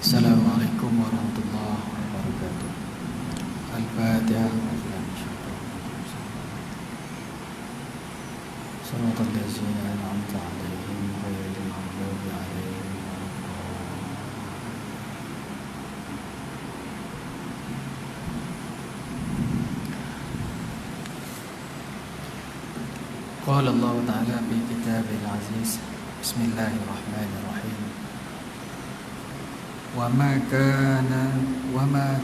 Assalamualaikum warahmatullahi wabarakatuh. Al-Fatihah. Shiratal ladzina an'amta 'alaihim ghairil maghdubi 'alaihim waladdallin. Qala Allah Ta'ala fi kitabil aziz. Bismillahirrahmanirrahim. وما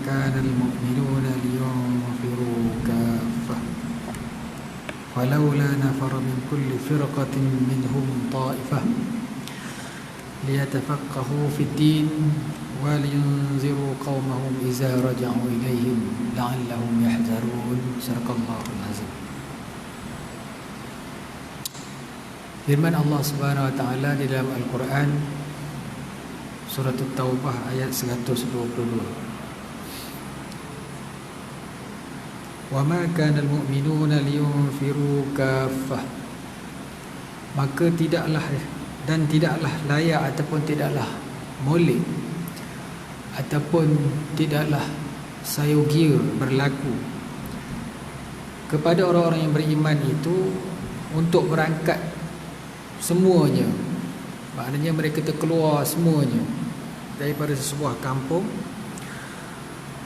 كان المؤمنون لينفروا كافة فلولا نفر من كل فرقة منهم طائفة ليتفقهوا في الدين ولينذروا قومهم إذا رجعوا إليهم لعلهم يحذرون. صدق الله العظيم. Firman Allah Subhanahu wa taala di dalam Al-Quran, Surat At-Taubah ayat 122. Wa ma kana al-mu'minuna liyunfiru kaffah. Maka tidaklah layak ataupun tidaklah molek ataupun tidaklah sayogia berlaku kepada orang-orang yang beriman itu untuk berangkat semuanya. Maknanya mereka terkeluar semuanya daripada sebuah kampung.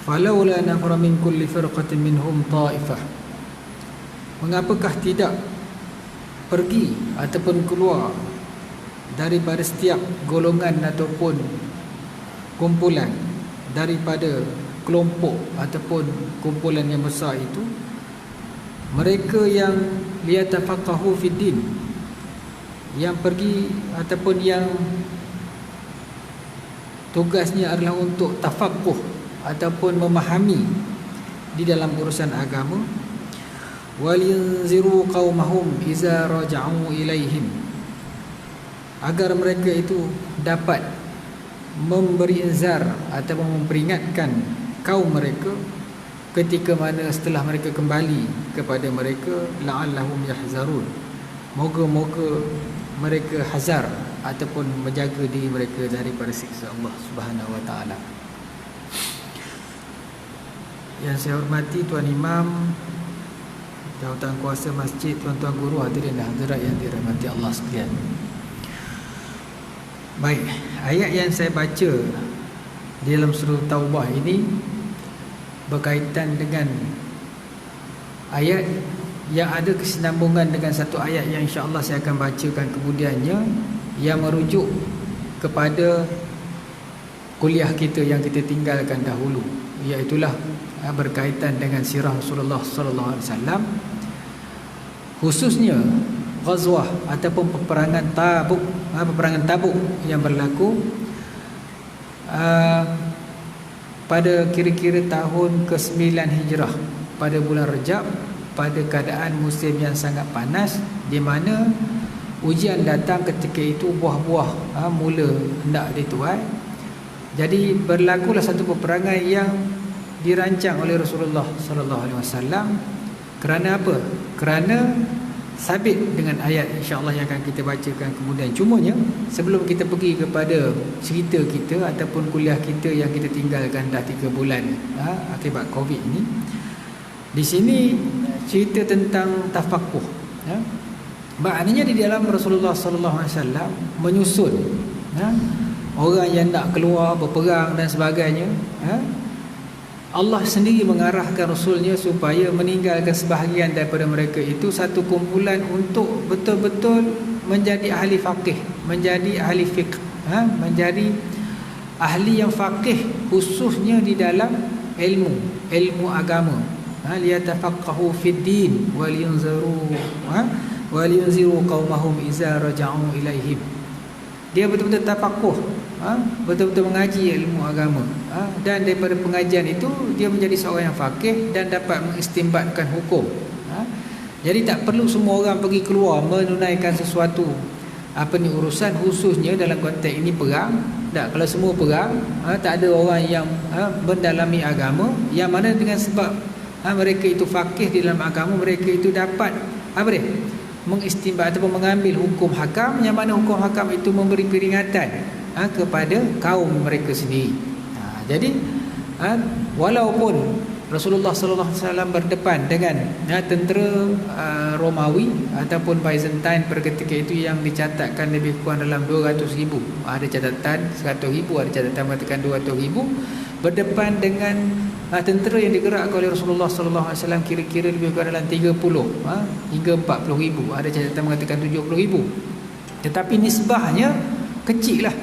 Falaula nafara min kulli firqatin minhum ta'ifah. Mengapakah tidak pergi ataupun keluar daripada setiap golongan ataupun kumpulan daripada kelompok ataupun kumpulan yang besar itu, mereka yang liyatafaqahu fid din, yang pergi ataupun yang tugasnya adalah untuk tafaqquh ataupun memahami di dalam urusan agama. Walinziru qaumahum iza raja'u ilaihim, agar mereka itu dapat memberi inzar atau memperingatkan kaum mereka ketika mana setelah mereka kembali kepada mereka. La'allahum yahzarun, moga-moga mereka hazar ataupun menjaga diri mereka daripada siksa Allah Subhanahu wa taala. Yang saya hormati Tuan Imam, jawatan kuasa masjid, tuan-tuan guru, hadirin dan hadirat yang dirahmati Allah sekalian. Baik, ayat yang saya baca di dalam surah Taubah ini berkaitan dengan ayat yang ada kesinambungan dengan satu ayat yang insya-Allah saya akan bacakan kemudiannya, yang merujuk kepada kuliah kita yang kita tinggalkan dahulu, iaitulah berkaitan dengan sirah Rasulullah sallallahu alaihi wasallam, khususnya ghazwah ataupun peperangan Tabuk yang berlaku pada kira-kira tahun ke-9 Hijrah, pada bulan Rejab, pada keadaan musim yang sangat panas, di mana ujian datang ketika itu, buah-buah mula hendak dituai. Jadi berlakulah satu peperangan yang dirancang oleh Rasulullah sallallahu alaihi wasallam. Kerana apa? Kerana sabit dengan ayat insya-Allah yang akan kita bacakan kemudian. Cumanya sebelum kita pergi kepada cerita kita ataupun kuliah kita yang kita tinggalkan dah 3 bulan akibat Covid ini, di sini cerita tentang tafaqquh. Maknanya di dalam Rasulullah sallallahu alaihi wasallam menyusun orang yang nak keluar berperang dan sebagainya. Allah sendiri mengarahkan Rasulnya supaya meninggalkan sebahagian daripada mereka itu satu kumpulan untuk betul-betul menjadi ahli faqih, menjadi ahli fiqh, menjadi ahli yang faqih khususnya di dalam ilmu agama. Liyatafaqahu fid din waliyunziru qaumahum iza raja'u ilaihim. Dia betul-betul tafaqquh, betul-betul mengaji ilmu agama, dan daripada pengajian itu dia menjadi seorang yang faqih dan dapat mengistinbatkan hukum. Jadi tak perlu semua orang pergi keluar menunaikan sesuatu urusan khususnya dalam konteks ini perang. Tak, kalau semua perang, tak ada orang yang mendalami agama, yang mana dengan sebab mereka itu faqih di dalam agama, mereka itu dapat mengistimbat ataupun mengambil hukum hakam, yang mana hukum hakam itu memberi peringatan kepada kaum mereka sendiri. Jadi walaupun Rasulullah sallallahu alaihi wasallam berdepan dengan tentera Romawi ataupun Byzantine pada ketika itu yang dicatatkan lebih kurang dalam 200,000. Ada catatan 100,000, ada catatan mengatakan 200,000, berdepan dengan tentera yang digerakkan oleh Rasulullah sallallahu alaihi wasallam kira-kira lebih kurang dalam 30 hingga 40,000. Ada catatan mengatakan 70,000. Tetapi nisbahnya kecil lah.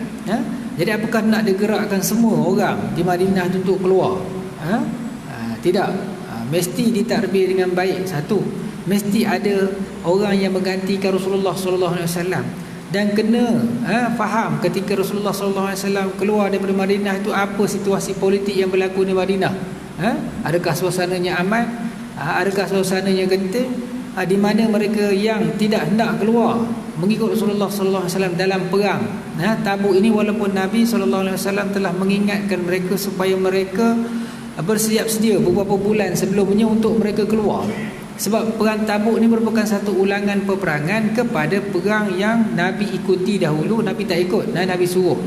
Jadi apakah nak digerakkan semua orang di Madinah itu untuk keluar? Tidak. Mesti ditadbir dengan baik. Satu, mesti ada orang yang menggantikan Rasulullah sallallahu alaihi wasallam, dan kena faham ketika Rasulullah sallallahu alaihi wasallam keluar daripada Madinah itu apa situasi politik yang berlaku di Madinah. Adakah suasananya aman? Adakah suasananya genting? Di mana mereka yang tidak hendak keluar mengikut Rasulullah sallallahu alaihi wasallam dalam perang Tabuk ini, walaupun Nabi sallallahu alaihi wasallam telah mengingatkan mereka supaya mereka bersiap sedia beberapa bulan sebelumnya untuk mereka keluar. Sebab perang Tabuk ini merupakan satu ulangan peperangan kepada perang yang Nabi ikuti dahulu. Nabi tak ikut, Nabi suruh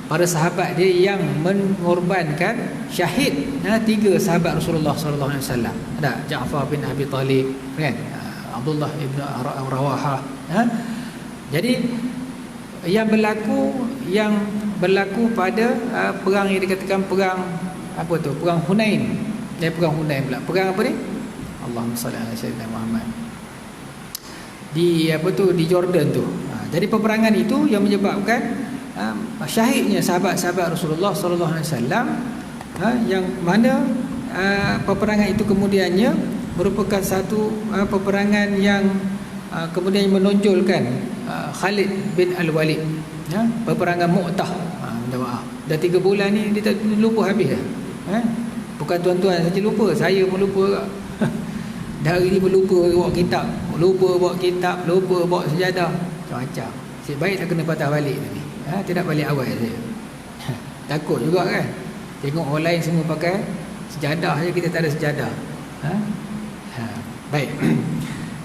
para sahabat dia yang mengorbankan syahid 3 sahabat Rasulullah sallallahu alaihi wasallam. Ada Ja'far bin Abi Talib, kan? Abdullah ibn Rawahah. Jadi yang berlaku pada perang yang dikatakan perang apa tu? Perang Hunain. Perang Hunain pula. Perang apa ni? Allahumma salli ala sayyidina Muhammad. Di di Jordan tu. Jadi peperangan itu yang menyebabkan syahidnya sahabat-sahabat Rasulullah sallallahu alaihi wasallam, yang mana peperangan itu kemudiannya merupakan satu peperangan yang kemudian menonjolkan Khalid bin Al-Walid, peperangan Mu'tah. Minta maaf, dah 3 bulan ni dia tak lupa habis dah. Bukan tuan-tuan saja lupa, saya pun lupa juga. Dah hari ni pun lupa bawa kitab, lupa bawa sejadah, macam-macam. Asyik baik tak kena patah balik tadi. Tidak balik awal saya. Takut juga kan. Tengok orang lain semua pakai sejadah saja, kita tak ada sejadah. Baik.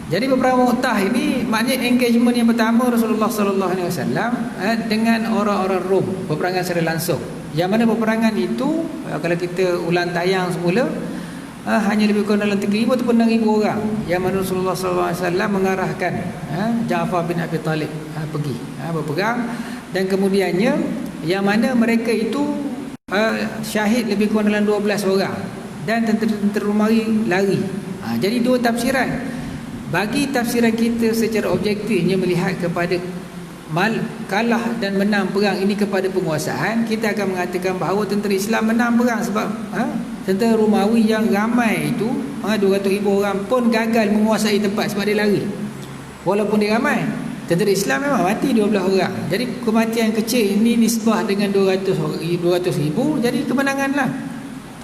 Jadi peperangan Mu'tah ini maknanya engagement yang pertama Rasulullah sallallahu alaihi wasallam dengan orang-orang Rom, peperangan secara langsung. Yang mana peperangan itu kalau kita ulang tayang semula hanya lebih kurang dalam 3,000 ataupun 6,000 orang, yang mana Rasulullah sallallahu alaihi wasallam mengarahkan Ja'far bin Abi Talib pergi berperang, dan kemudiannya yang mana mereka itu syahid lebih kurang dalam 12 orang, dan tentera Romawi lari. Jadi 2 tafsiran. Bagi tafsiran kita secara objektifnya melihat kepada kalah dan menang perang ini kepada penguasaan, kita akan mengatakan bahawa tentera Islam menang perang sebab tentera Romawi yang ramai itu 200,000 orang pun gagal menguasai tempat sebab dia lari. Walaupun dia ramai, tentera Islam memang mati 12 orang. Jadi kematian kecil ini nisbah dengan 200,000, jadi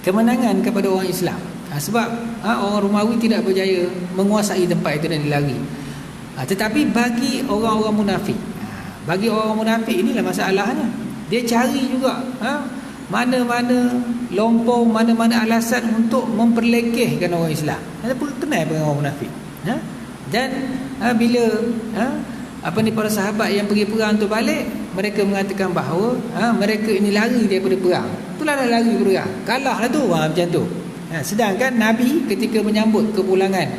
kemenangan kepada orang Islam. Sebab orang Romawi tidak berjaya menguasai tempat itu dan dilari. Tetapi bagi orang-orang munafik, inilah masalahnya. Dia cari juga mana-mana lompong, mana-mana alasan untuk memperlekehkan orang Islam. Kenal dengan orang munafik. Dan bila para sahabat yang pergi perang tu balik, mereka mengatakan bahawa mereka ini lari daripada perang. Itulah lari perang. Kalah lah tu, macam tu. Sedangkan Nabi ketika menyambut kepulangan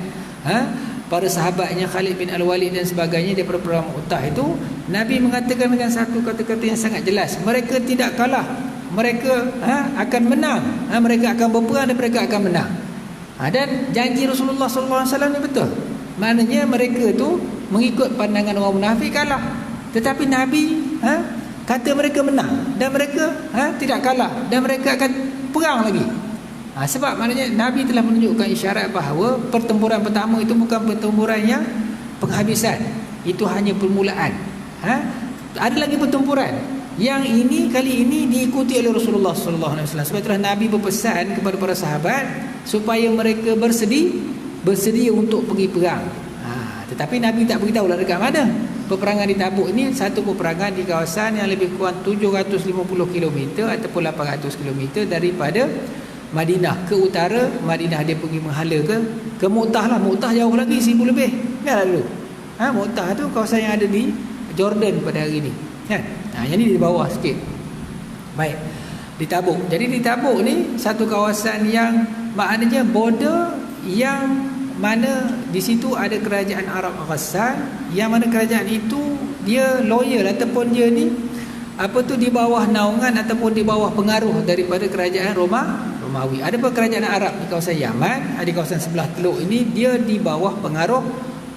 para sahabatnya Khalid bin Al-Walid dan sebagainya daripada perang Mu'tah itu, Nabi mengatakan dengan satu kata-kata yang sangat jelas, mereka tidak kalah, mereka akan menang, mereka akan berperang dan mereka akan menang. Dan janji Rasulullah sallallahu alaihi wasallam ni betul. Maknanya mereka tu mengikut pandangan orang munafik kalah, tetapi Nabi kata mereka menang dan mereka tidak kalah dan mereka akan perang lagi. Sebab maknanya Nabi telah menunjukkan isyarat bahawa pertempuran pertama itu bukan pertempuran yang penghabisan, itu hanya permulaan. Ada lagi pertempuran yang kali ini diikuti oleh Rasulullah sallallahu alaihi wasallam. Sebab itulah Nabi berpesan kepada para sahabat supaya mereka bersedia untuk pergi perang. Tetapi Nabi tak beritahu lah dekat mana. Peperangan di Tabuk ini satu peperangan di kawasan yang lebih kurang 750 km ataupun 800 km daripada Madinah ke utara. Madinah dia pergi menghala ke Mu'tah lah. Mu'tah jauh lagi 1,000 lebih. Biarlah dulu. Mu'tah tu kawasan yang ada di Jordan pada hari ni, kan? Yang ni di bawah sikit. Baik, di Tabuk. Jadi di Tabuk ni satu kawasan yang maknanya border yang mana di situ ada kerajaan Arab Ghassan, yang mana kerajaan itu dia loyal ataupun dia ni di bawah naungan ataupun di bawah pengaruh daripada kerajaan Romawi. Ada pun kerajaan Arab di kawasan Yaman, di kawasan sebelah teluk ini dia di bawah pengaruh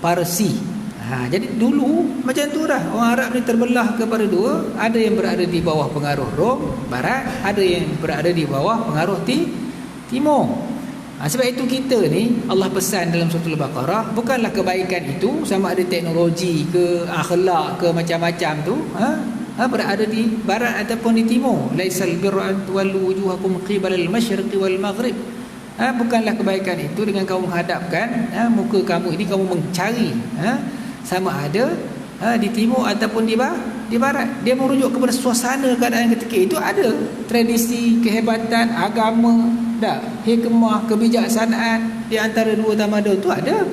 Parsi. Jadi dulu macam tu dah, orang Arab ni terbelah kepada dua, ada yang berada di bawah pengaruh Rom Barat, ada yang berada di bawah pengaruh Timur. Sebab itu kita ni Allah pesan dalam surah Al-Baqarah, bukanlah kebaikan itu sama ada teknologi ke akhlak ke macam-macam tu berada di barat ataupun di timur. Laisal birra an tuwallu wujuhakum qibalal masyriqi wal maghrib. Bukanlah kebaikan itu dengan kamu menghadapkan muka kamu ini kamu mencari sama ada di timur ataupun di barat. Dia merujuk kepada suasana keadaan ketika itu, ada tradisi, kehebatan, agama, hikmah, kebijaksanaan di antara dua tamadun tu ada.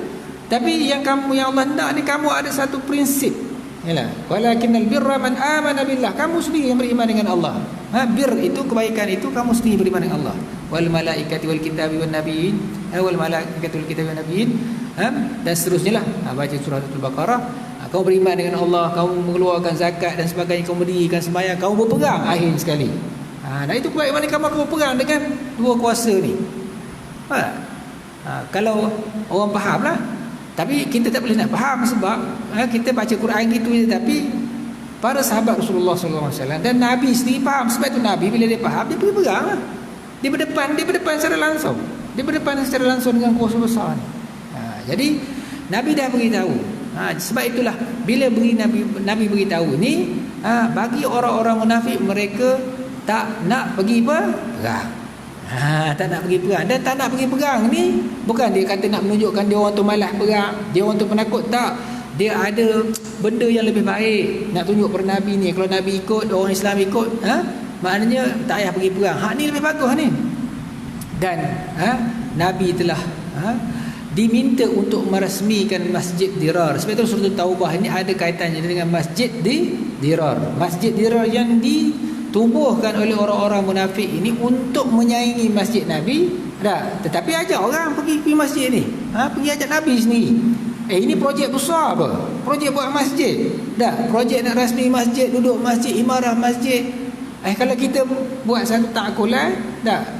Tapi yang Allah hendak ni kamu ada satu prinsip. Yalah, walakinnal birra man amana billah. Kamu sendiri yang beriman dengan Allah. Bir itu kebaikan itu kamu sendiri beriman dengan Allah. Wal malaikati wal kitabi wan nabiyyin, wal malaikati wal kitabi wan nabiyyin, dan seterusnya lah. Baca surah Al-Baqarah. Kamu beriman dengan Allah, kamu mengeluarkan zakat dan sebagainya, kamu mendirikan sembahyang, kamu berpegang akhir sekali. Dan itu kebaikan kamu berpegang dengan dua kuasa ni. Kalau orang faham lah. Tapi kita tak boleh nak faham sebab kita baca Quran gitu je, tapi para sahabat Rasulullah SAW dan Nabi sendiri faham. Sebab itu Nabi bila dia faham, dia pergi pegang lah. Dia berdepan secara langsung. Dia berdepan secara langsung dengan kuasa besar ni. Jadi Nabi dah beritahu. Sebab itulah bila Nabi beritahu ni, bagi orang-orang munafik, mereka tak nak pergi perang. Tak nak pergi perang. Dan tak nak pergi perang ni bukan dia kata nak menunjukkan dia orang tu malas perang, dia orang tu penakut, tak. Dia ada benda yang lebih baik nak tunjuk pada Nabi ni. Kalau Nabi ikut, orang Islam ikut, maknanya tak payah pergi perang. Ni lebih bagus ni. Dan Nabi telah diminta untuk merasmikan Masjid Dirar. Sebab itu surah Taubah ini ada kaitannya dengan Masjid Dirar. Masjid Dirar yang tubuhkan oleh orang-orang munafik ini untuk menyaingi masjid Nabi. Tetapi ajak orang pergi masjid ni, pergi ajak Nabi sendiri. Ini projek besar apa? Projek buat masjid. Projek nak rasmi masjid, duduk masjid, imarah masjid. Kalau kita buat satu takulan,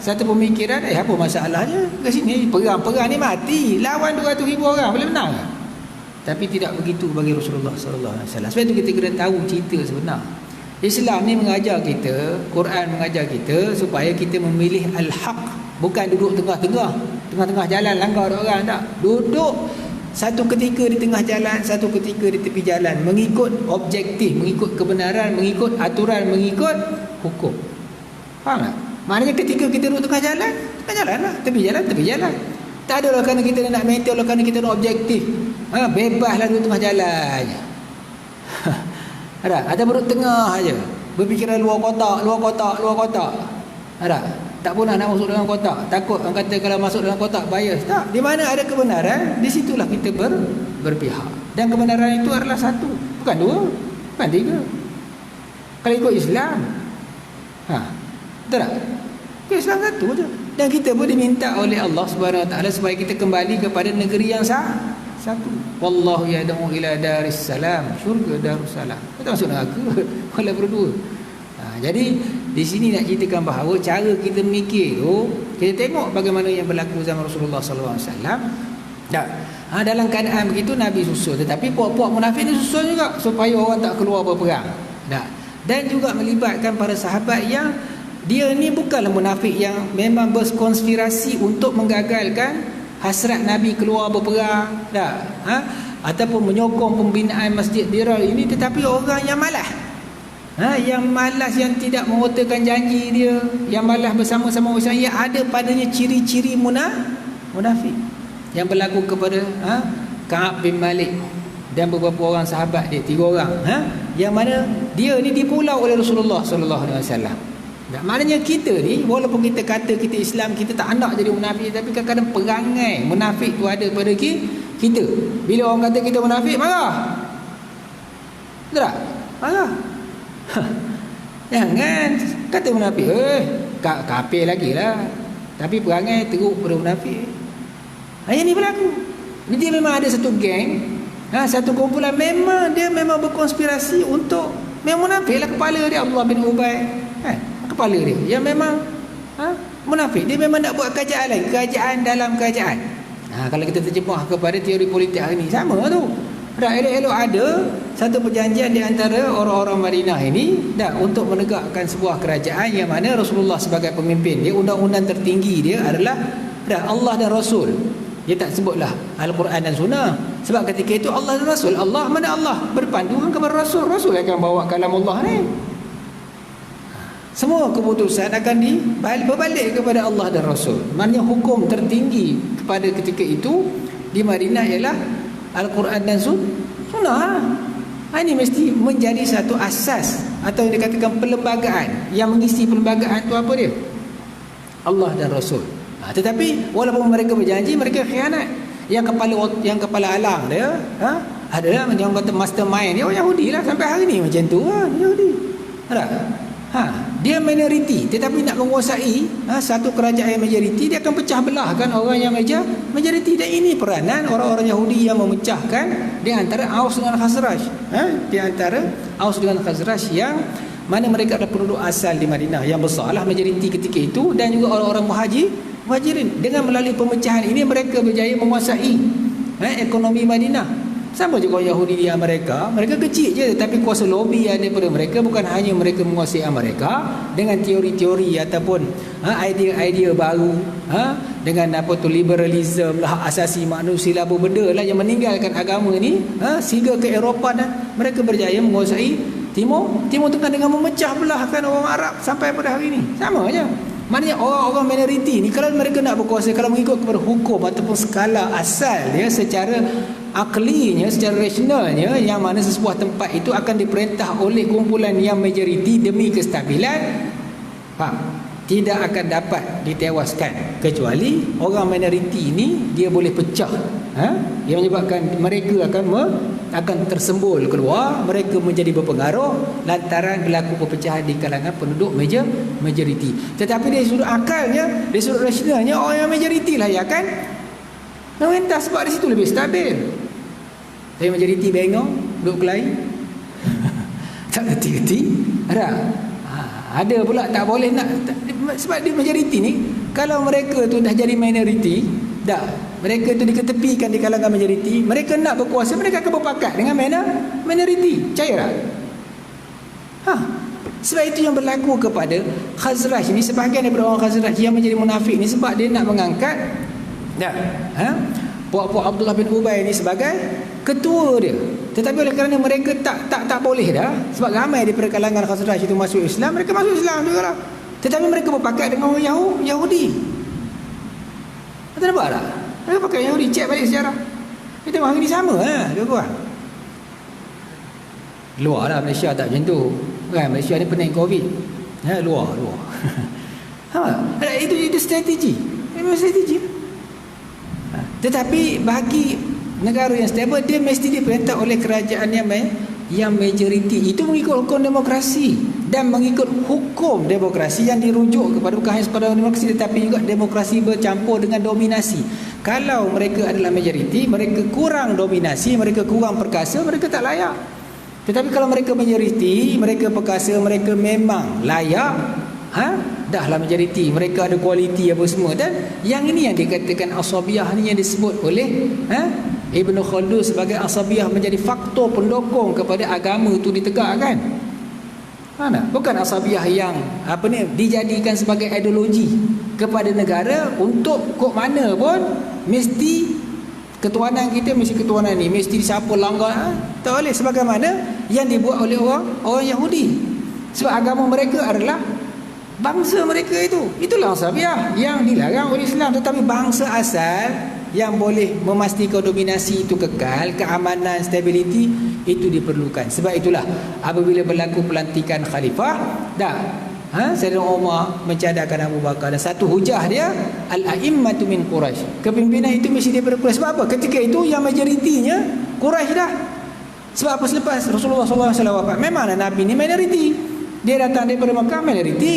satu pemikiran, apa masalahnya? Ke sini perang ni mati, lawan 200,000 orang, boleh menang tak? Tapi tidak begitu bagi Rasulullah SAW. Sebab itu kita kena tahu cerita sebenar. Islam ni mengajar kita, Quran mengajar kita supaya kita memilih al-haq, bukan duduk tengah-tengah jalan langgar orang, tak. Duduk satu ketika di tengah jalan, satu ketika di tepi jalan, mengikut objektif, mengikut kebenaran, mengikut aturan, mengikut hukum. Faham tak? Maknanya ketika kita duduk tengah jalan lah, tepi jalan. Tak adalah kerana kita nak maintain, kerana kita nak objektif. Bebaslah duduk tengah jalan je. Ada berut tengah aja, berfikiran luar kotak. Tak pernah nak masuk dalam kotak. Takut orang kata kalau masuk dalam kotak bias. Tak, di mana ada kebenaran, di situlah kita berpihak. Dan kebenaran itu adalah satu, bukan dua, bukan tiga. Kalau ikut Islam, betul tak? Islam satu je. Dan kita pun diminta oleh Allah Subhanahu Wa Taala supaya kita kembali kepada negeri yang satu. Wallahu yad'u ila daris salam, syurga darussalam. Kita masuk neraka kalau berdua. Jadi di sini nak ceritakan bahawa cara kita mikir kita tengok bagaimana yang berlaku zaman Rasulullah sallallahu alaihi wasallam. Dalam keadaan begitu Nabi susul, tetapi puak-puak munafik ni susul juga supaya orang tak keluar berperang. Dan juga melibatkan para sahabat yang dia ni bukanlah munafik yang memang berkonspirasi untuk menggagalkan hasrat Nabi keluar berperang, ataupun menyokong pembinaan Masjid Dirar ini, tetapi orang yang malas, yang malas, yang tidak mengotakan janji dia, yang malas bersama-sama bersama, yang ada padanya ciri-ciri munafik yang berlaku kepada Ka'ab bin Malik dan beberapa orang sahabat dia, 3 orang, yang mana dia ni dipulau oleh Rasulullah sallallahu alaihi wasallam. Maknanya kita ni, walaupun kita kata kita Islam, kita tak nak jadi munafik, tapi kadang-kadang perangai munafik tu ada pada kita. Bila orang kata kita munafik, marah. Betul tak? Marah. Jangan kata munafik. Kafir lagi lah. Tapi perangai teruk pada munafik. Yang ni berlaku. Dia memang ada satu geng, satu kumpulan, memang dia memang berkonspirasi untuk, memang munafik lah kepala dia, Abdullah bin Ubay, kepala dia yang memang munafik. Dia memang nak buat kerajaan lain, kerajaan dalam kerajaan. Kalau kita terjemah kepada teori politik hari ni, sama tu. Dah elok-elok ada satu perjanjian di antara orang-orang Madinah ini untuk menegakkan sebuah kerajaan yang mana Rasulullah sebagai pemimpin dia, undang-undang tertinggi dia adalah Allah dan Rasul. Dia tak sebutlah Al-Quran dan Sunnah, sebab ketika itu Allah dan Rasul, Allah mana Allah berpandukan kepada Rasul, Rasul akan bawa kalam Allah ni. Semua keputusan akan berbalik kepada Allah dan Rasul. Maknanya hukum tertinggi kepada ketika itu di Madinah ialah Al-Quran dan Sunnah. Ini mesti menjadi satu asas, atau yang dikatakan perlembagaan. Yang mengisi perlembagaan itu apa dia? Allah dan Rasul. Tetapi walaupun mereka berjanji, mereka khianat. Yang kepala alang dia adalah yang kata mastermind dia orang Yahudi lah. Sampai hari ni macam tu lah, Yahudi. Dia minoriti, tetapi nak menguasai satu kerajaan yang majoriti, dia akan pecah belahkan orang yang majoriti. Dan ini peranan orang-orang Yahudi yang memecahkan di antara Aus dengan Khazraj. Di antara Aus dengan Khazraj yang mana mereka adalah penduduk asal di Madinah yang besarlah majoriti ketika itu, dan juga orang-orang Muhajirin. Dengan melalui pemecahan ini mereka berjaya menguasai ekonomi Madinah. Sama juga Yahudi di Amerika, mereka kecil je, tapi kuasa lobi yang daripada mereka bukan hanya mereka menguasai Amerika dengan teori-teori ataupun idea-idea baru, dengan liberalism lah, hak asasi manusia lah, benda lah yang meninggalkan agama ni, sehingga ke Eropah, dan mereka berjaya menguasai Timur Tengah dengan memecah belahkan orang Arab sampai pada hari ini. Sama aja. Maknanya orang-orang minoriti ni, kalau mereka nak berkuasa, kalau mengikut kepada hukum ataupun skala asal dia, secara aklinya, secara rasionalnya, yang mana sesebuah tempat itu akan diperintah oleh kumpulan yang majoriti demi kestabilan, tidak akan dapat ditewaskan, kecuali orang minoriti ini dia boleh pecah, yang menyebabkan mereka akan tersembul keluar, mereka menjadi berpengaruh lantaran berlaku perpecahan di kalangan penduduk majoriti. Tetapi dari sudut akalnya, dari sudut rasionalnya, orang yang majoriti lah yang akan memerintah, sebab di situ lebih stabil. Dari majoriti bengong, duduk kelahi tak reti-reti. Ada pula tak boleh nak, sebab di majoriti ni, kalau mereka tu dah jadi minoriti, mereka tu diketepikan di kalangan majoriti, mereka nak berkuasa, mereka akan berpakat dengan minoriti. Percaya tak? Sebab itu yang berlaku kepada Khazraj ni, sebahagian daripada orang Khazraj yang menjadi munafik ni, sebab dia nak mengangkat puak-puak Abdullah bin Ubay ni sebagai ketua dia. Tetapi oleh kerana mereka tak boleh dah, sebab ramai daripada kalangan Khazraj itu masuk Islam, mereka masuk Islam juga lah. Tetapi mereka berpakat dengan orang Yahudi. Tak nampak tak? Mereka pakai Yahudi. Cek balik sejarah, kita tengok hari ni sama dua-dua. Luar lah Malaysia tak macam tu kan. Malaysia ni pening Covid, luar itu strategi. Memang strategi. Tetapi bagi negara yang stable, dia mesti diperintah oleh kerajaan yang majoriti. Itu mengikut hukum demokrasi dan mengikut hukum demokrasi yang dirujuk kepada, bukan hanya sepada demokrasi, tetapi juga demokrasi bercampur dengan dominasi. Kalau mereka adalah majoriti, mereka kurang dominasi, mereka kurang perkasa, mereka tak layak. Tetapi kalau mereka majoriti, mereka perkasa, mereka memang layak, dahlah majoriti, mereka ada kualiti apa semua. Dan yang ini yang dikatakan asabiyah ni, yang disebut oleh Ibn Khaldun sebagai asabiyah, menjadi faktor pendukung kepada agama itu ditegakkan. Bukan asabiyah yang dijadikan sebagai ideologi kepada negara, untuk kok mana pun mesti ketuanan kita, mesti ketuanan ni, mesti siapa langgar, tak boleh, sebagaimana yang dibuat oleh orang Yahudi. Sebab agama mereka adalah bangsa mereka itu. Itulah asabiyah yang dilarang oleh Islam. Tetapi bangsa asal yang boleh memastikan dominasi itu kekal, keamanan, stability itu diperlukan. Sebab itulah apabila berlaku pelantikan khalifah, Sayyidina Umar mencadangkan Abu Bakar, dan satu hujah dia al-a'immatu min Quraisy. Kepimpinan itu mesti daripada Quraisy. Sebab apa? Ketika itu yang majoritinya Quraisy dah. Sebab apa? Selepas Rasulullah SAW wafat, memanglah Nabi ni minoriti. Dia datang daripada Mekah, minoriti.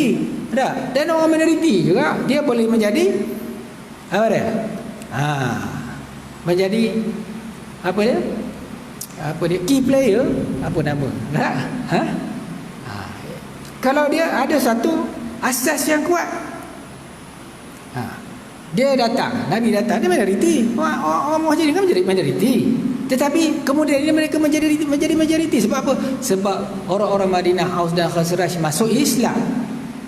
Dan orang minoriti juga dia boleh menjadi apa dia? Menjadi apa dia? Apa dia? Key player, apa nama? Kalau dia ada satu asas yang kuat, dia datang, Nabi datang, dia minoriti. Orang Muhajirin kan menjadi minoriti. Tetapi kemudian ini mereka menjadi majoriti. Sebab apa? Sebab orang-orang Madinah, Aus dan Khazraj masuk Islam.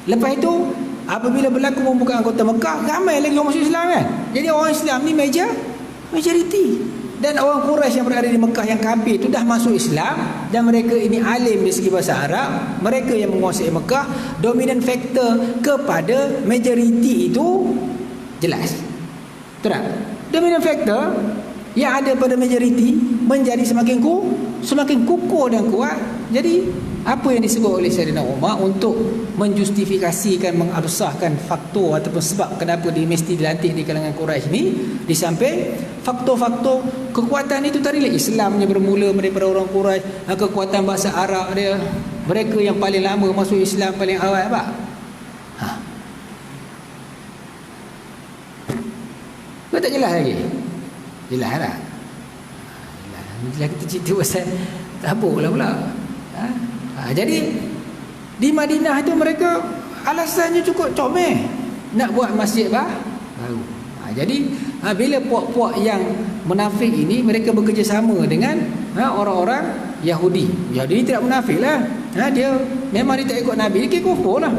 Lepas itu apabila berlaku pembukaan kota Mekah, ramai lagi orang masuk Islam kan. Jadi orang Islam ni majoriti. Dan orang Quraisy yang berada di Mekah yang kafir itu dah masuk Islam, dan mereka ini alim di segi bahasa Arab. Mereka yang menguasai Mekah. Dominant factor kepada majoriti itu jelas. Betul tak? Dominant factor yang ada pada majoriti menjadi semakin kukuh dan kuat. Jadi apa yang disebut oleh Sayyidina Umar untuk menjustifikasikan, mengabsahkan faktor ataupun sebab kenapa dia mesti dilantik di kalangan Quraisy ni, di samping faktor-faktor kekuatan itu tadilah Islamnya bermula daripada orang Quraisy, kekuatan bahasa Arab dia, mereka yang paling lama masuk Islam paling awal apa? Kau tak jelas lagi? Jelas tak? Jelas kita cerita pasal tabuk lah pula. Jadi di Madinah itu mereka alasannya cukup comel nak buat masjid baru. Jadi bila puak-puak yang munafik ini mereka bekerjasama dengan orang-orang Yahudi. Yahudi tidak munafik lah. Dia memang dia tak ikut Nabi, dia kufur lah.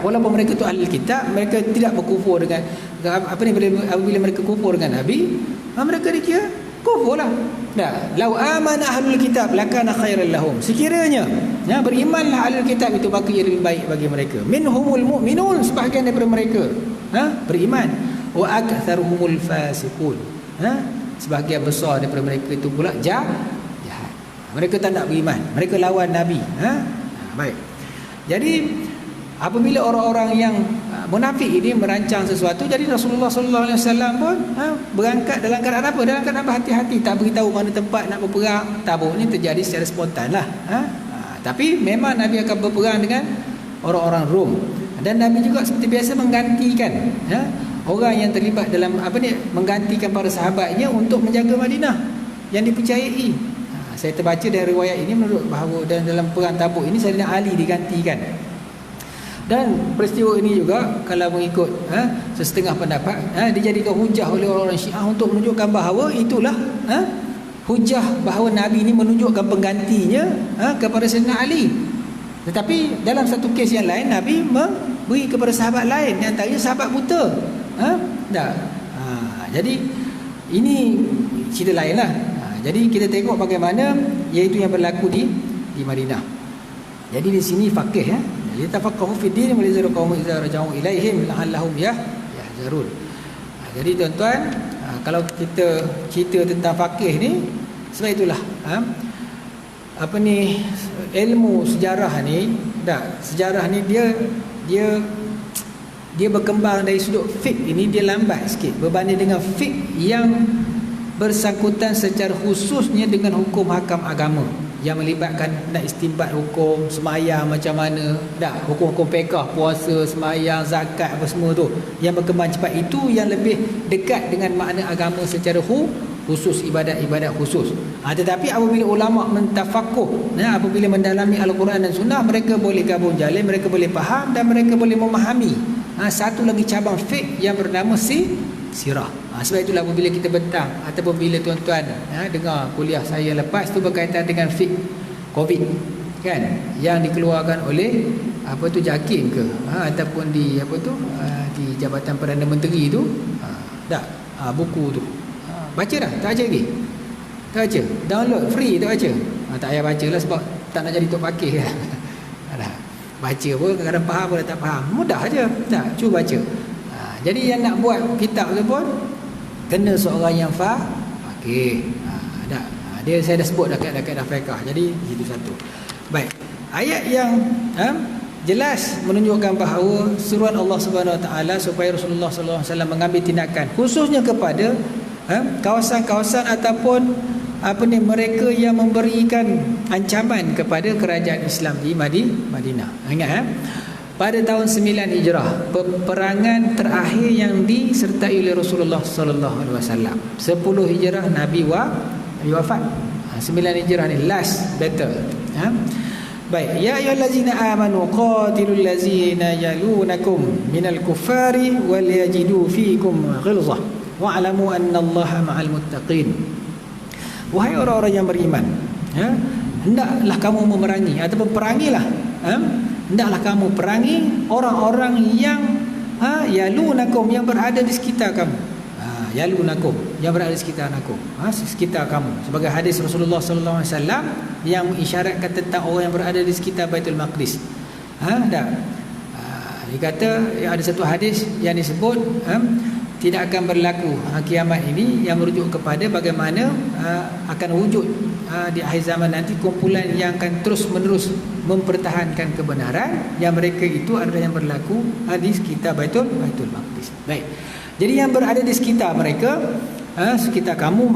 Walaupun mereka tu ahli kitab, mereka tidak berkufur dengan bila mereka kufur dengan Nabi, mereka dikira kufur lah. Lau amana ahlul kitab lakana khairan lahum. Sekiranya berimanlah ahlul kitab itu, maka ia lebih baik bagi mereka. Minhumul mu'minun, sebahagian daripada mereka beriman. Wa aktsaruhumul fasiqun, sebahagian besar daripada mereka itu pula jahat. Mereka tak nak beriman, mereka lawan Nabi. Baik. Jadi apabila orang-orang yang munafik ini merancang sesuatu, jadi Rasulullah SAW pun berangkat dalam keadaan apa? Dalam keadaan berhati-hati, tak beritahu mana tempat nak berperang. Tabuk ni terjadi secara spontan lah. Tapi memang Nabi akan berperang dengan orang-orang Rom, dan Nabi juga seperti biasa menggantikan orang yang terlibat dalam menggantikan para sahabatnya untuk menjaga Madinah yang dipercayai. Saya terbaca dari riwayat ini menurut bahawa dalam perang Tabuk ini Sayyidina Ali digantikan. Dan peristiwa ini juga kalau mengikut sesetengah pendapat dijadikan hujah oleh orang-orang Syiah untuk menunjukkan bahawa itulah hujah bahawa Nabi ini menunjukkan penggantinya kepada Sayyidina Ali. Tetapi dalam satu kes yang lain, Nabi memberi kepada sahabat lain, yang antaranya sahabat buta. Jadi ini cerita lain lah. Jadi kita tengok bagaimana iaitu yang berlaku di Madinah. Jadi di sini faqih yatafaqahu fi din wa lizaru qaum idza raja'u ilaihim la'allahum yahzarun. Jadi tuan-tuan, kalau kita cerita tentang faqih ni, sebab itulah ilmu sejarah ni, sejarah ni dia berkembang dari sudut fiqh ini, dia lambat sikit berbanding dengan fiqh yang bersangkutan secara khususnya dengan hukum hakam agama, yang melibatkan nak istinbat hukum sembahyang macam mana, hukum-hukum fiqh, puasa, sembahyang, zakat, apa semua tu yang berkembang cepat, itu yang lebih dekat dengan makna agama secara khusus, ibadat-ibadat khusus. Tetapi apabila ulama mentafaqquh, apabila mendalami Al-Quran dan Sunnah, mereka boleh gabung jalin, mereka boleh faham dan mereka boleh memahami satu lagi cabang fiqh yang bernama sirah. Sebab itulah apabila kita bentang ataupun bila tuan-tuan dengar kuliah saya lepas tu berkaitan dengan fiqh COVID kan, yang dikeluarkan oleh JAKIM ke ataupun di di Jabatan Perdana Menteri tu, buku tu baca dah? Tak baca lagi? Tak baca? Download free, tak baca? Tak payah baca lah, sebab tak nak jadi tok pakih kan. Baca pun kadang-kadang faham pun tak faham, mudah aja. Cuba baca. Jadi yang nak buat kitab tu pun kena seorang yang faqih. Dia saya dah sebut dah kaedah fiqh. Jadi itu satu. Baik. Ayat yang jelas menunjukkan bahawa suruhan Allah Subhanahu Wa Taala supaya Rasulullah sallallahu alaihi wasallam mengambil tindakan khususnya kepada kawasan-kawasan ataupun mereka yang memberikan ancaman kepada kerajaan Islam di Madinah. Ingat pada tahun 9 Hijrah, peperangan terakhir yang disertai oleh Rasulullah sallallahu alaihi wasallam. 10 Hijrah Nabi wafat. 9 Hijrah ni last battle. Baik, ya ayyuhallazina amanu qatilul ladzina yalunakum minal kuffari wal yajidu fiikum ghilzah wa'lamu annallaha ma'al muttaqin. Wahai orang-orang yang beriman, hendaklah kamu memerangi ataupun perangilah, hendaklah kamu perangi orang-orang yang yalunakum, yang berada di sekitar kamu. Yalunakum, yang berada di sekitar aku, sekitar kamu. Sebagai hadis Rasulullah sallallahu alaihi wasallam yang mengisyaratkan tentang orang yang berada di sekitar Baitul Maqdis. Dia kata ada satu hadis yang disebut tidak akan berlaku kiamat ini, yang merujuk kepada bagaimana akan wujud di akhir zaman nanti kumpulan yang akan terus menerus mempertahankan kebenaran, yang mereka itu adalah yang berlaku di sekitar Baitul Maqdis. Baik. Jadi yang berada di sekitar mereka, sekitar kamu,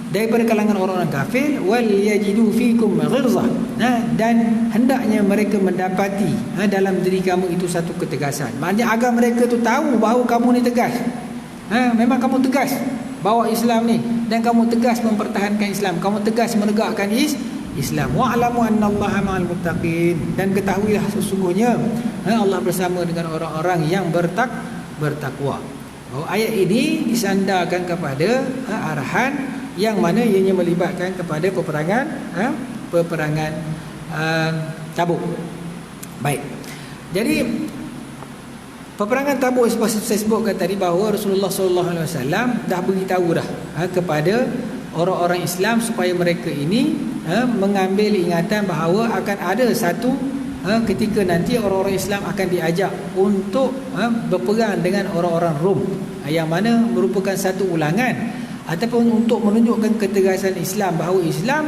daripada kalangan orang-orang kafir, wal yajidu fikum ghirzah, dan hendaknya mereka mendapati dalam diri kamu itu satu ketegasan. Maknanya agar mereka tu tahu bahawa kamu ni tegas. Memang kamu tegas bawa Islam ni, dan kamu tegas mempertahankan Islam, kamu tegas menegakkan Islam. Wa'lamu annallaha ma'al muttaqin, dan ketahuilah sesungguhnya Allah bersama dengan orang-orang yang bertakwa. Ayat ini disandarkan kepada arahan yang mana ianya melibatkan kepada peperangan Tabuk. Baik. Jadi peperangan Tabuk seperti saya sebutkan tadi, bahawa Rasulullah sallallahu alaihi wasallam dah beritahu dah kepada orang-orang Islam supaya mereka ini mengambil ingatan bahawa akan ada satu ketika nanti orang-orang Islam akan diajak untuk berperang dengan orang-orang Rom, yang mana merupakan satu ulangan ataupun untuk menunjukkan ketegasan Islam, bahawa Islam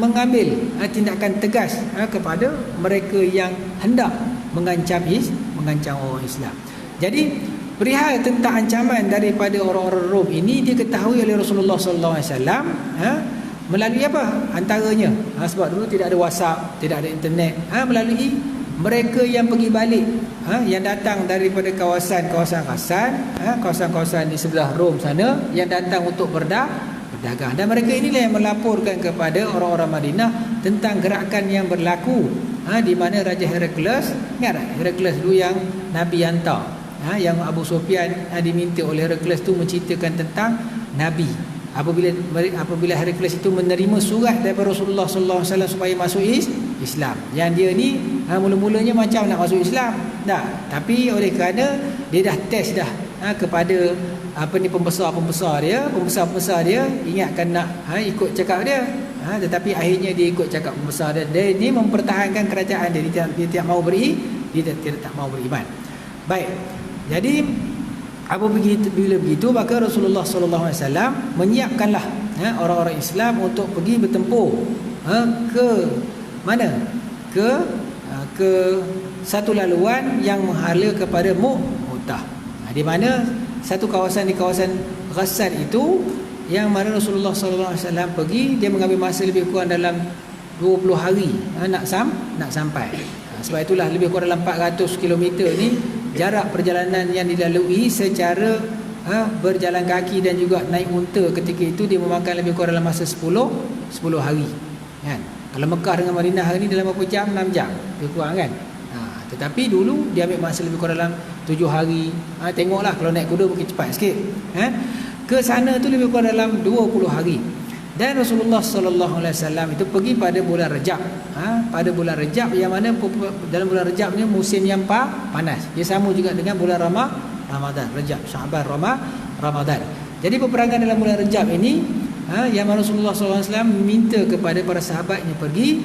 mengambil tindakan tegas kepada mereka yang hendak mengancam orang Islam. Jadi perihal tentang ancaman daripada orang-orang Rom ini diketahui oleh Rasulullah sallallahu alaihi wasallam melalui apa? Antaranya, sebab dulu tidak ada WhatsApp, tidak ada internet, melalui mereka yang pergi balik, yang datang daripada kawasan-kawasan di sebelah Rom sana, yang datang untuk berdagang. Dan mereka inilah yang melaporkan kepada orang-orang Madinah tentang gerakan yang berlaku, di mana Raja Herakles, ingat tak? Herakles dulu yang Nabi hantar, yang Abu Sufyan diminta oleh Herakles tu menceritakan tentang Nabi. Apabila Herakles itu menerima surat daripada Rasulullah sallallahu alaihi wasallam supaya masuk Islam, yang dia ni mula-mulanya macam nak masuk Islam dah, tapi oleh kerana dia dah test dah kepada pembesar-pembesar dia ingatkan nak ikut cakap dia, tetapi akhirnya dia ikut cakap pembesar dia. Dia ni mempertahankan kerajaan dia tidak mau mau beriman. Baik. Jadi bila begitu, maka Rasulullah sallallahu alaihi wasallam menyiapkanlah orang-orang Islam untuk pergi bertempur ke mana? Ke satu laluan yang menghala kepada Mu'tah. Di mana satu kawasan di kawasan Ghassan itu, yang mana Rasulullah sallallahu alaihi wasallam pergi, dia mengambil masa lebih kurang dalam 20 hari nak sampai. Sebab itulah lebih kurang dalam 400 km ni jarak perjalanan yang dilalui secara berjalan kaki dan juga naik unta. Ketika itu dia memakan lebih kurang dalam masa 10 hari kan. Kalau Mekah dengan Madinah hari ni dalam berapa jam? 6 jam lebih kurang kan. Tetapi dulu dia ambil masa lebih kurang dalam 7 hari. Tengoklah, kalau naik kuda mungkin cepat sikit. Ke sana tu lebih kurang dalam 20 hari. Dan Rasulullah sallallahu alaihi wasallam itu pergi pada bulan Rejab. Pada bulan Rejab, yang mana dalam bulan Rejab ni musim yang panas. Dia sama juga dengan bulan Ramadan, Rejab, Syaban, Ramadan. Jadi peperangan dalam bulan Rejab ini, yang mana Rasulullah sallallahu alaihi wasallam minta kepada para sahabatnya pergi,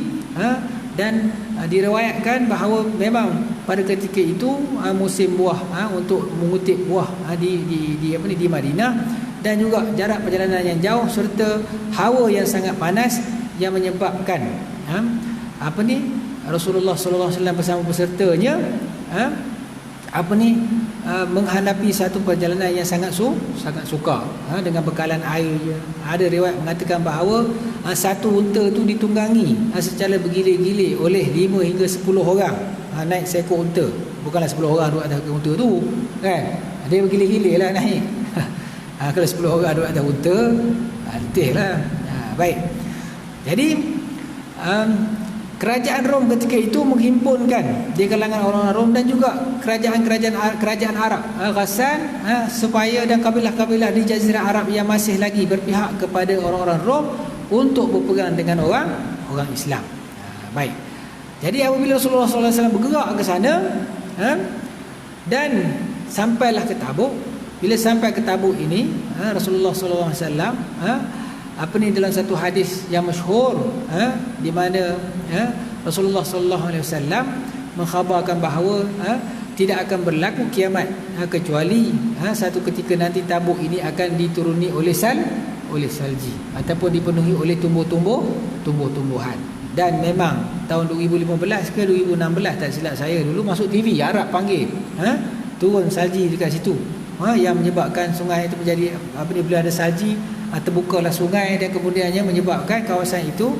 dan diriwayatkan bahawa memang pada ketika itu musim buah, untuk mengutip buah di Madinah, dan juga jarak perjalanan yang jauh serta hawa yang sangat panas yang menyebabkan Rasulullah sallallahu alaihi wasallam bersama pesertanya menghadapi satu perjalanan yang sangat suka dengan bekalan air. Ada riwayat mengatakan bahawa satu unta tu ditunggangi secara bergilir-gilir oleh 5 hingga 10 orang naik seekor unta. Bukanlah 10 orang duduk atas unta tu kan, dia bergilir-gilir lah naik. Kalau 10 orang duduk atas unta, letih lah. Baik, jadi kerajaan Rom ketika itu menghimpunkan di kalangan orang Rom dan juga kerajaan Arab Ghassan supaya dan kabilah-kabilah di Jazirah Arab yang masih lagi berpihak kepada orang-orang Rom untuk berpegang dengan orang Islam. Baik. Jadi apabila Rasulullah SAW bergerak ke sana dan sampailah ke Tabuk. Bila sampai ke Tabuk ini, Rasulullah SAW dalam satu hadis yang masyhur di mana Rasulullah sallallahu alaihi wasallam mengkhabarkan bahawa tidak akan berlaku kiamat kecuali satu ketika nanti Tabuk ini akan dituruni oleh salji ataupun dipenuhi oleh tumbuh-tumbuhan. Dan memang tahun 2015 ke 2016 tak silap saya, dulu masuk TV Arab panggil turun salji dekat situ yang menyebabkan sungai itu menjadi bila ada salji terbukalah sungai dan kemudiannya menyebabkan kawasan itu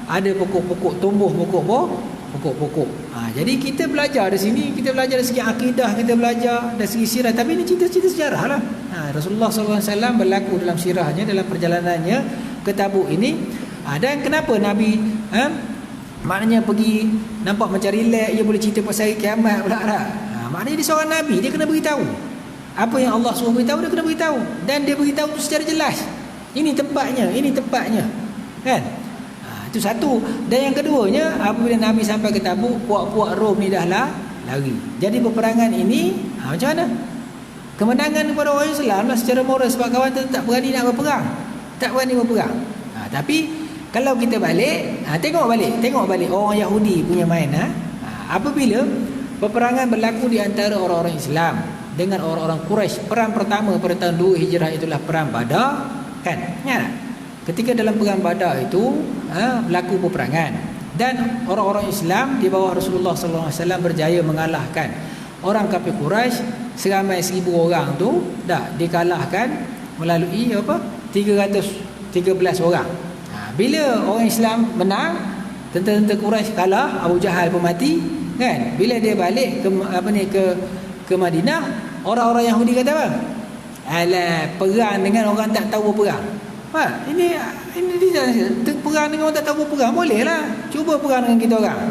ada pokok-pokok tumbuh pokok-pokok. Jadi kita belajar di sini, kita belajar dari segi akidah, kita belajar dari segi sirah, tapi ini cerita-cerita sejarah lah. Rasulullah SAW berlaku dalam sirahnya, dalam perjalanannya ke Tabuk ini. Dan kenapa Nabi maknanya pergi nampak macam relax, dia boleh cerita pasal kiamat pula tak? Maknanya dia seorang Nabi, dia kena beritahu apa yang Allah suruh beritahu, dia kena beritahu, dan dia beritahu tu secara jelas. Ini tempatnya kan. Itu satu. Dan yang keduanya, apabila Nabi sampai ke Tabuk, puak-puak Rom ni dah lari. Jadi peperangan ini macam mana? Kemenangan kepada orang Islam lah secara moral, sebab kawan tak berani nak berperang, tak berani berperang. Tapi kalau kita balik, tengok balik orang Yahudi punya main. Apabila peperangan berlaku di antara orang-orang Islam dengan orang-orang Quraisy, perang pertama pada tahun 2 Hijrah itulah perang Badar, kan? Ingat tak? Ketika dalam perang Badar itu berlaku peperangan dan orang-orang Islam di bawah Rasulullah SAW berjaya mengalahkan orang kafir Quraisy seramai 1000 orang tu, dah dikalahkan melalui 313 orang. Bila orang Islam menang, tentera-tentera Quraisy kalah, Abu Jahal pun mati, kan? Bila dia balik ke Madinah, orang-orang Yahudi kata apa? Alah, perang dengan orang tak tahu berperang. Ini perang dengan orang tak tahu berperang, boleh lah. Cuba perang dengan kita orang.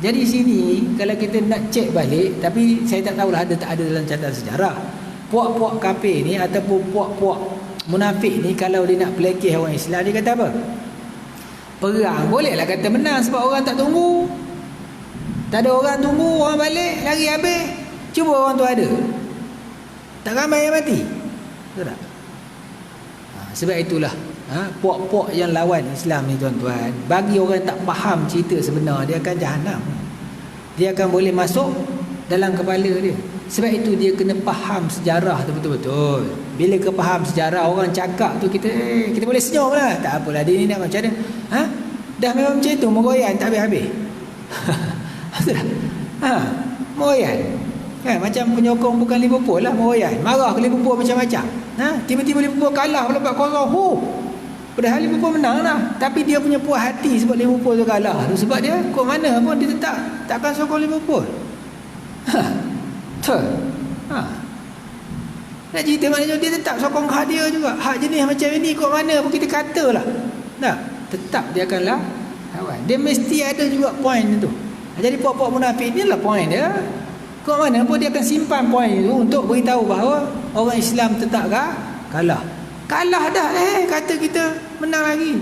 Jadi sini kalau kita nak cek balik, tapi saya tak tahulah ada tak ada dalam catatan sejarah. Puak-puak kafir ni ataupun puak-puak munafik ni, kalau dia nak pelekeh orang Islam, dia kata apa? Perang bolehlah kata menang sebab orang tak tunggu. Tak ada orang tunggu, orang balik lari habis. Cuba orang tu ada, tak ramai yang mati, betul tak? Sebab itulah puak-puak yang lawan Islam ni tuan-tuan, bagi orang tak faham cerita sebenar, dia akan jahanam. Dia akan boleh masuk dalam kepala dia. Sebab itu dia kena faham sejarah tu betul-betul. Bila ke faham sejarah, orang cakap tu kita boleh senyum lah. Tak apalah, dia ni nak macam mana? Dah memang macam tu, meroyan tak habis-habis. Betul tak? Meroyan kan, macam penyokong bukan Liverpool lah, meroyan, marah ke Liverpool macam-macam. Tiba-tiba Liverpool kalah 4-0. Padahal Liverpool menang lah, tapi dia punya puas hati sebab Liverpool tu kalah. Sebab dia kok mana pun dia takkan sokong Liverpool. Betul. Nak cerita maknanya dia tetap sokong hak dia juga. Hak jenis macam ini kok mana pun kita katalah, tak, tetap dia akan lawan. Dia mesti ada juga poin tu. Jadi puak-puak munafik ni lah poin dia. Kok mana pun dia akan simpan poin itu untuk beritahu bahawa orang Islam tetap kalah. Kalah dah, kata kita menang lagi.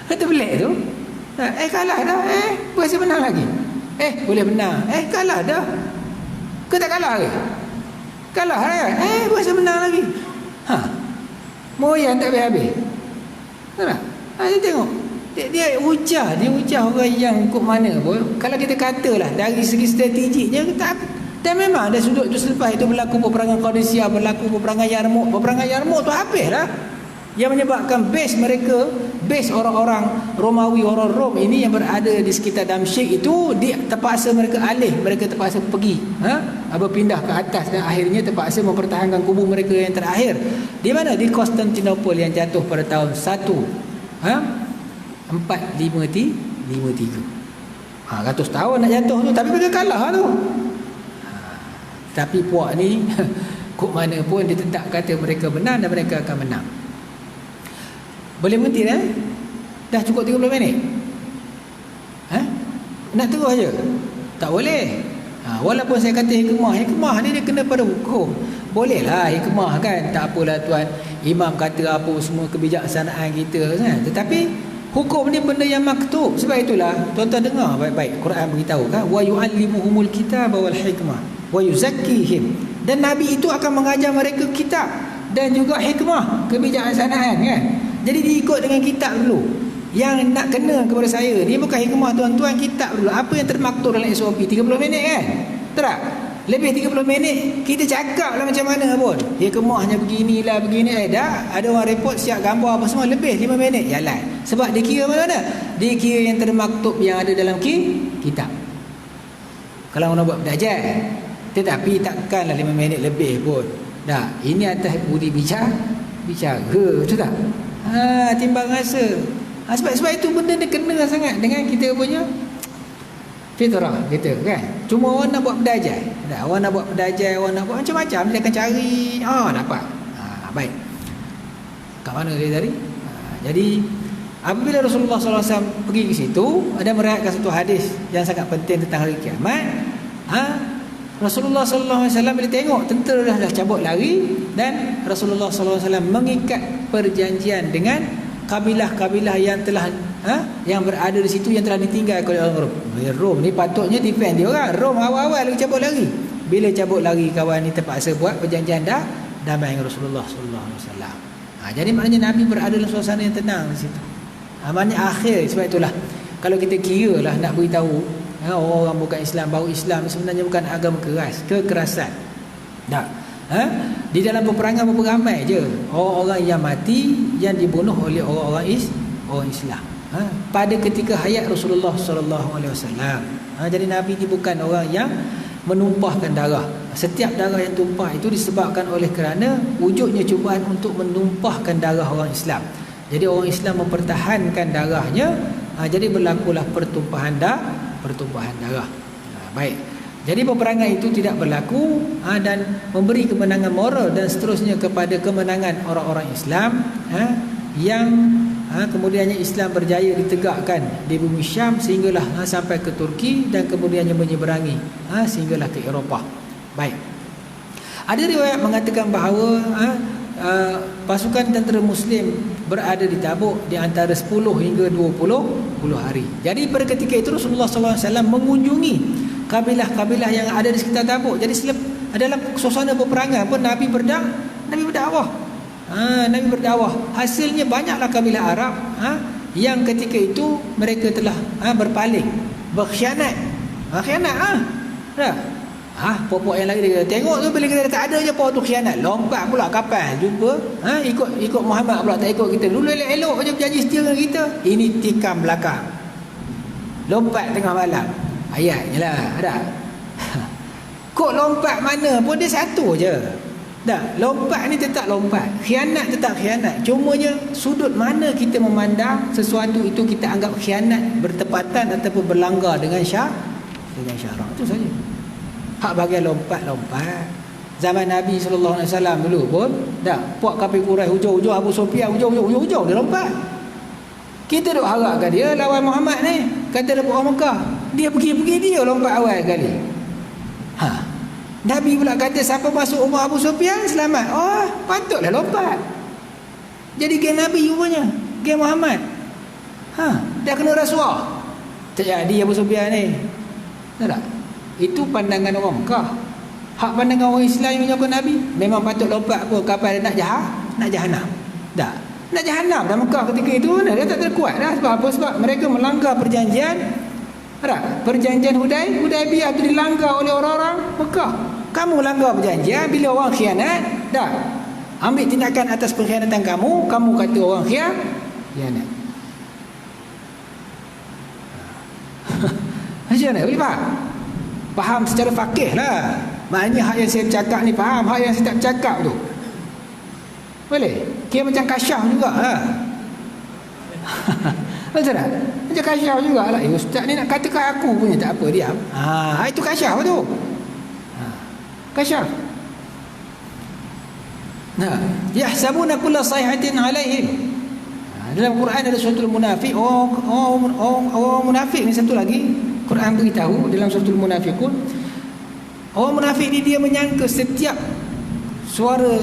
Kata pelik tu. Kalah dah, berasa menang lagi. Boleh menang. Kalah dah. Ke tak kalah ke? Kalah berasa menang lagi. Moyan tak habis-habis. Betul tak? Kita tengok. Dia hujah orang yang kok mana pun. Kalau kita katalah dari segi strategiknya, dan memang dari sudut tu selepas itu berlaku peperangan Qadisiyah, berlaku peperangan Yarmouk. Peperangan Yarmouk tu habis lah. Yang menyebabkan base mereka, base orang-orang Romawi, orang Rom ini yang berada di sekitar Damsyik itu, dia terpaksa mereka alih, mereka terpaksa pergi, berpindah ke atas dan akhirnya terpaksa mempertahankan kubu mereka yang terakhir. Di mana? Di Konstantinopel yang jatuh pada tahun 453. 100 tahun nak jatuh tu, tapi mereka kalah tu. Tapi puak ni kok mana pun dia tetap kata mereka benar dan mereka akan menang. Boleh berhenti dah? Dah cukup 30 minit? Nak terus je? Tak boleh. Walaupun saya kata hikmah ni dia kena pada hukum. Boleh lah hikmah kan, tak apalah tuan imam kata apa semua kebijaksanaan kita kan. Tetapi hukum ni benda yang maktub. Sebab itulah tuan-tuan dengar baik-baik, Quran beritahu kan, wa yu'allimuhumul kitaba wal hikmah wa yuzakkihim. Dan Nabi itu akan mengajar mereka kitab dan juga hikmah, kebijaksanaan kan. Jadi diikut dengan kitab dulu. Yang nak kena kepada saya ni bukan hikmah tuan-tuan, kitab dulu. Apa yang termaktub dalam SOP 30 minit kan? Tak? Lebih 30 minit kita cakap lah macam mana pun. Hikmahnya beginilah begini. Dah ada orang report siap gambar apa semua, lebih 5 minit jalan. Sebab dia kira mana? Dia kira yang termaktub yang ada dalam kitab. Kalau orang buat belajar, tetapi takkanlah 5 minit lebih pun. Dah, ini atas budi bicara, betul tak? Timbang rasa. Sebab itu benda dia kena sangat dengan kita punya fitrah kita kan. Cuma orang nak buat belajar. Orang nak buat belajar, orang nak buat macam-macam, dia akan cari dapat. Baik. Kat mana dia tadi? Jadi apabila Rasulullah SAW pergi ke situ, ada meriwayatkan satu hadis yang sangat penting tentang hari kiamat. Rasulullah SAW bila tengok tentera dah cabut lari, dan Rasulullah SAW mengikat perjanjian dengan kabilah-kabilah yang telah yang berada di situ, yang telah ditinggalkan oleh orang Rom. Rom ni patutnya defend dia orang. Rom awal-awal lagi cabut lari. Bila cabut lari, kawan ni terpaksa buat perjanjian damai dengan Rasulullah SAW. Jadi maknanya Nabi berada dalam suasana yang tenang di situ. Maknanya akhir. Sebab itulah kalau kita kira lah nak beritahu orang bukan Islam, baru Islam sebenarnya bukan agama keras, kekerasan. Tak. Di dalam peperangan berapa ramai je orang-orang yang mati, yang dibunuh oleh orang Islam. Pada ketika hayat Rasulullah SAW. Jadi Nabi ni bukan orang yang menumpahkan darah. Setiap darah yang tumpah itu disebabkan oleh kerana wujudnya cubaan untuk menumpahkan darah orang Islam. Jadi orang Islam mempertahankan darahnya, jadi berlakulah pertumpahan darah. Baik. Jadi peperangan itu tidak berlaku dan memberi kemenangan moral dan seterusnya kepada kemenangan orang-orang Islam yang kemudiannya Islam berjaya ditegakkan di bumi Syam sehinggalah sampai ke Turki dan kemudiannya menyeberangi sehinggalah ke Eropah. Baik. Ada riwayat mengatakan bahawa pasukan tentera Muslim berada di Tabuk di antara 10 hingga 20 hari. Jadi pada ketika itu Rasulullah SAW mengunjungi kabilah-kabilah yang ada di sekitar Tabuk. Jadi dalam suasana peperangan pun Nabi berdakwah. Nabi berdakwah. Hasilnya banyaklah kabilah Arab yang ketika itu mereka telah berpaling, berkhianat. Pokok yang lagi dia tengok tu, bila kita tak ada je pokok tu khianat, lompat pula kapal jumpa ikut Muhammad pula, tak ikut kita. Dulu elok-elok je berjanji setia dengan kita, ini tikam belakang, lompat tengah malam. Ayatnya lah ada. Kok lompat mana pun dia satu je. Lompat ni tetap lompat, khianat tetap khianat. Cumanya sudut mana kita memandang sesuatu itu kita anggap khianat bertepatan ataupun berlanggar dengan syarak. Itu saja. Hak bagian lompat. Zaman Nabi SAW dulu pun puak kafir Quraisy hujung-hujung, Abu Sufyan hujung-hujung dia lompat. Kita duk harapkan dia lawan Muhammad ni, kata dapat orang Mekah, dia pergi dia lompat awal kali. Nabi pula kata siapa masuk rumah Abu Sufyan selamat. Patutlah lompat. Jadi geng Nabi rupanya, geng Muhammad. Dah kena rasuah. Tak jadi Abu Sufyan ni. Tak? Itu pandangan orang Mekah. Hak pandangan orang Islam yang menyokong Nabi, memang patut lompat pun kapal nak jahanam. Nak jahanam dah Mekah ketika itu dia tak terkuat dah. Sebab apa? Sebab mereka melanggar perjanjian. Perjanjian Hudaibiyah itu dilanggar oleh orang-orang Mekah. Kamu langgar perjanjian bila orang khianat, ambil tindakan atas pengkhianatan kamu kata orang khianat. Macam mana? Boleh faham? Faham secara fakih lah. Maknanya hak yang saya cakap ni faham, hak yang saya tak cakap tu boleh? Kira macam kasyaf juga lah. Macam tak? Macam kasyaf juga lah. Ustaz ni nak katakan aku punya tak apa, diam. Itu kasyaf tu. Kasyaf. Yahsabuna kulla sayhatin alaihim. Dalam Quran ada suratul munafik. Orang munafik ni satu lagi. Quran beritahu dalam suratul munafikun. Orang munafik ni dia menyangka setiap suara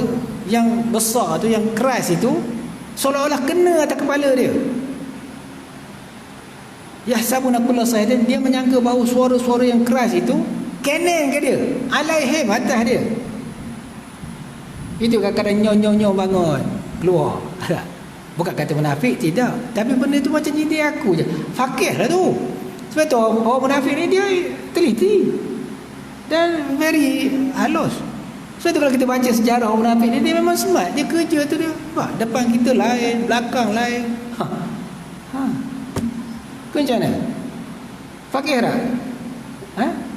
yang besar tu, yang keras itu, seolah-olah kena atas kepala dia. Yahsabuna kulla sayhatin, dia menyangka bahawa suara-suara yang keras itu kenen ke dia, alaihim, atas dia. Itu kadang-kadang nyong bangun keluar. Bukan kata munafik, tidak, tapi benda tu macam ide aku je. Fakih lah tu. Sebab tu orang munafik ni dia teliti dan very halus. Sebab tu kalau kita baca sejarah orang munafik ni, dia memang smart. Dia kerja tu dia depan kita lain, belakang lain. Kau macam mana? Fakir tak?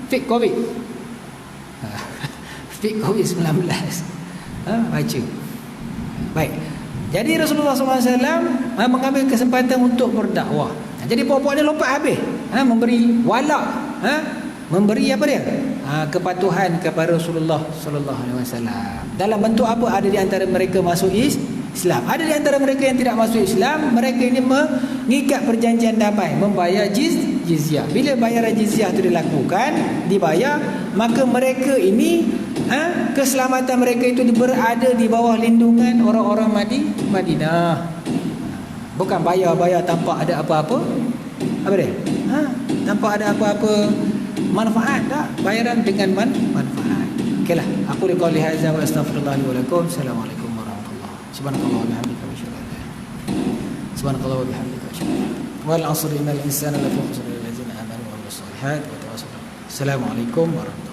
Fake COVID. Fake COVID-19. Baca. Baik. Jadi Rasulullah SAW mengambil kesempatan untuk berdakwah. Jadi puak-puak dia lompat habis. Memberi walak. Memberi apa dia? Kepatuhan kepada Rasulullah sallallahu alaihi wasallam. Dalam bentuk apa? Ada di antara mereka masuk Islam. Ada di antara mereka yang tidak masuk Islam. Mereka ini mengikat perjanjian damai, membayar jizyah. Bila bayaran jizyah itu dilakukan, dibayar, maka mereka ini keselamatan mereka itu berada di bawah lindungan orang-orang Madinah. Bukan bayar tanpa ada apa-apa. Apa dia? Tanpa ada apa-apa manfaat, tak? Bayaran dengan manfaat. Okeylah, aku liqauli hadza wa astaghfirullah li wa lakum. Assalamualaikum warahmatullahi wabarakatuh. Subhanallahi wa bihamdihi wa syukur. Subhanallahi wa bihamdihi wa syukur. Wal 'asri innal insana lafi khusr illa allazina amanu wa amilus solihat wa tawassaw. Assalamualaikum warahmatullahi wabarakatuh.